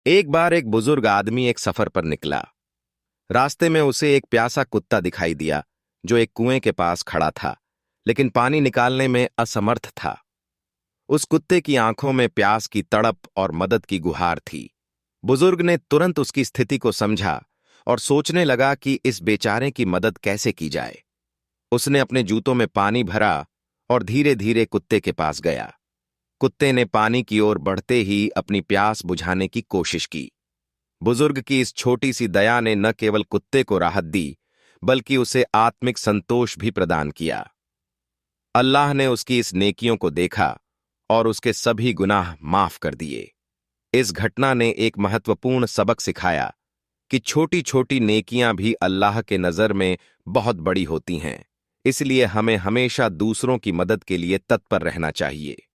एक बार एक बुजुर्ग आदमी एक सफर पर निकला। रास्ते में उसे एक प्यासा कुत्ता दिखाई दिया जो एक कुएं के पास खड़ा था, लेकिन पानी निकालने में असमर्थ था। उस कुत्ते की आंखों में प्यास की तड़प और मदद की गुहार थी। बुजुर्ग ने तुरंत उसकी स्थिति को समझा और सोचने लगा कि इस बेचारे की मदद कैसे की जाए। उसने अपने जूतों में पानी भरा और धीरे धीरे कुत्ते के पास गया। कुत्ते ने पानी की ओर बढ़ते ही अपनी प्यास बुझाने की कोशिश की। बुजुर्ग की इस छोटी सी दया ने न केवल कुत्ते को राहत दी, बल्कि उसे आत्मिक संतोष भी प्रदान किया। अल्लाह ने उसकी इस नेकियों को देखा और उसके सभी गुनाह माफ कर दिए। इस घटना ने एक महत्वपूर्ण सबक सिखाया कि छोटी छोटी नेकियां भी अल्लाह के नजर में बहुत बड़ी होती हैं। इसलिए हमें हमेशा दूसरों की मदद के लिए तत्पर रहना चाहिए।